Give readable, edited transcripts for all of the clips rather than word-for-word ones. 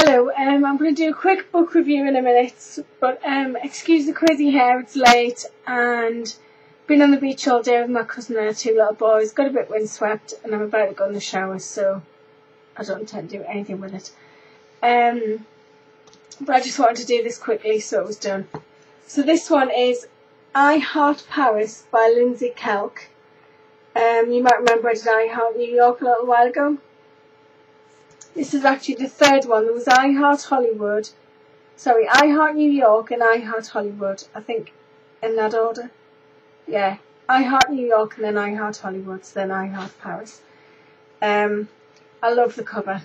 I'm going to do a quick book review in a minute, but excuse the crazy hair, it's late, and been on the beach all day with my cousin and our 2 little boys, got a bit windswept, and I'm about to go in the shower, so I don't intend to do anything with it. But I just wanted to do this quickly so it was done. So this one is I Heart Paris by Lindsey Kelk. You might remember I did I Heart New York a little while ago. This is actually the 3rd one. There was I Heart Hollywood. Sorry, I Heart New York and I Heart Hollywood. I think in that order. Yeah. I Heart New York and then I Heart Hollywood, then I Heart Paris. I love the cover.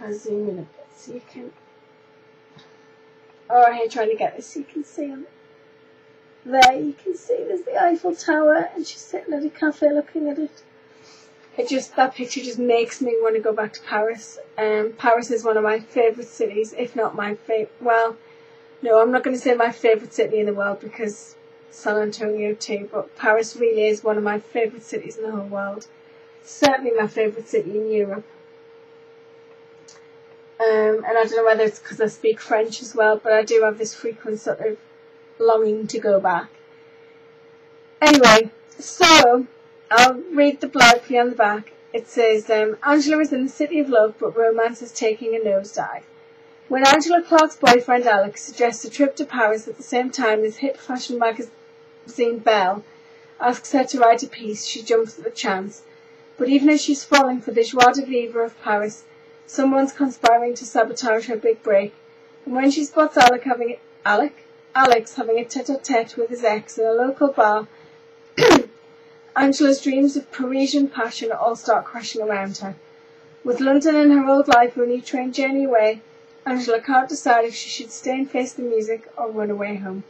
I'll zoom in a bit so you can... Oh, I hate trying to get this so you can see them. There, you can see there's the Eiffel Tower and she's sitting at a cafe looking at it. That picture just makes me want to go back to Paris. Paris is one of my favourite cities, if not my favourite. Well, no, I'm not going to say my favourite city in the world because San Antonio too, but Paris really is one of my favourite cities in the whole world. Certainly my favourite city in Europe. And I don't know whether it's because I speak French as well, but I do have this frequent sort of longing to go back. Anyway, so I'll read the blurb for you on the back. It says, Angela is in the city of love, but romance is taking a nosedive. When Angela Clark's boyfriend Alex suggests a trip to Paris at the same time as hip fashion magazine Belle asks her to write a piece, she jumps at the chance. But even as she's falling for the joie de vivre of Paris, someone's conspiring to sabotage her big break. And when she spots Alex having a tete-a-tete with his ex in a local bar, Angela's dreams of Parisian passion all start crashing around her. With London and her old life only a train journey away, Angela can't decide if she should stay and face the music or run away home.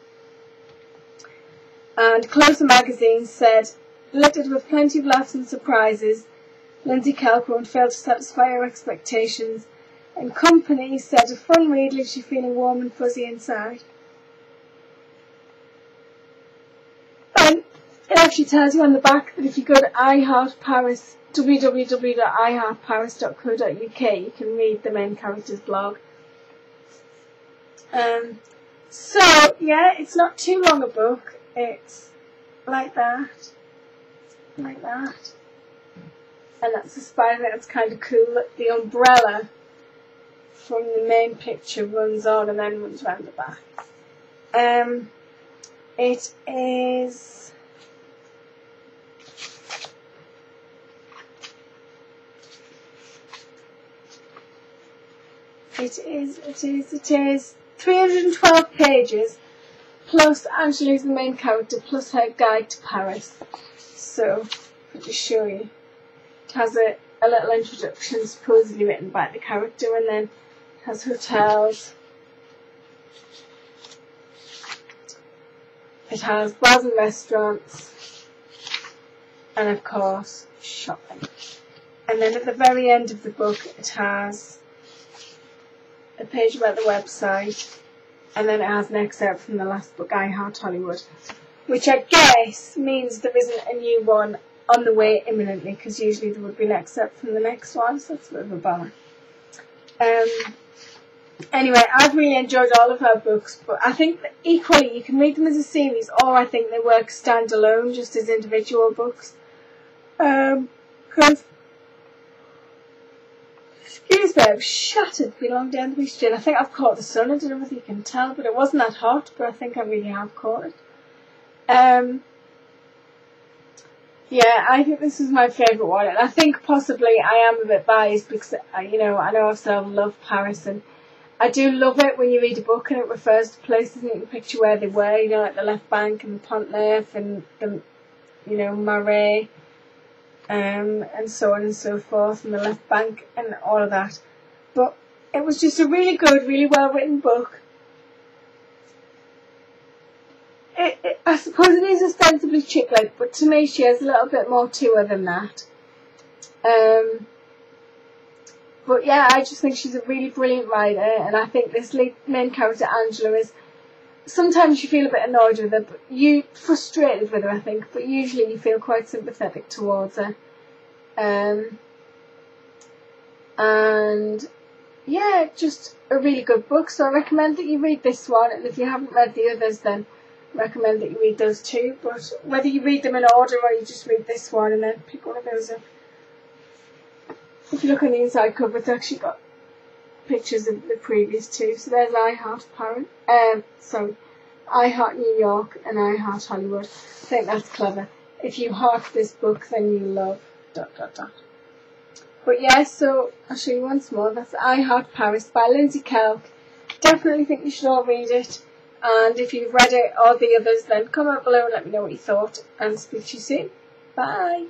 And Closer magazine said, littered with plenty of laughs and surprises, Lindsey Kelk won't fail to satisfy her expectations, and Company said a fun read leaves you feeling warm and fuzzy inside. It actually tells you on the back that if you go to iHeartParis, www.iheartparis.co.uk, you can read the main character's blog. So, yeah, it's not too long a book. It's like that. Like that. And that's the spider. That's kind of cool. The umbrella from the main picture runs on and then runs around the back. It is... It is 312 pages, plus Angela's the main character, plus her guide to Paris. So, I'll just show you. It has a little introduction supposedly written by the character, and then it has hotels. It has bars and restaurants, and of course, shopping. And then at the very end of the book, it has a page about the website, and then it has an excerpt from the last book, I Heart Hollywood, which I guess means there isn't a new one on the way imminently, because usually there would be an excerpt from the next one, so that's a bit of a bummer. Anyway, I've really enjoyed all of her books, but I think that equally you can read them as a series, or I think they work standalone, just as individual books. Because excuse me, I'm shattered being long down the beach today. I think I've caught the sun. I don't know if you can tell, but it wasn't that hot, but I think I really have caught it. Yeah, I think this is my favourite one, and I think possibly I am a bit biased because, I know I've said I love Paris, and I do love it when you read a book and it refers to places and you can picture where they were, like the Left Bank and the Pont Neuf and the, Marais. And so on and so forth, and the Left Bank and all of that. But it was just a really good, really well written book. I suppose it is ostensibly chick-lit, but to me she has a little bit more to her than that. But yeah, I just think she's a really brilliant writer, and I think this main character Angela is, sometimes you feel a bit annoyed with her, but frustrated with her, I think, but usually you feel quite sympathetic towards her. and yeah, just a really good book. So I recommend that you read this one, and if you haven't read the others, then recommend that you read those too. But whether you read them in order or you just read this one and then pick one of those up. If you look on the inside cover, it's actually got pictures of the previous two. So there's I Heart Paris, I Heart New York and I Heart Hollywood. I think that's clever. If you heart this book, then you love ... But yeah, so I'll show you once more. That's I Heart Paris by Lindsey Kelk. Definitely think you should all read it. And if you've read it or the others, then comment below and let me know what you thought. And speak to you soon. Bye.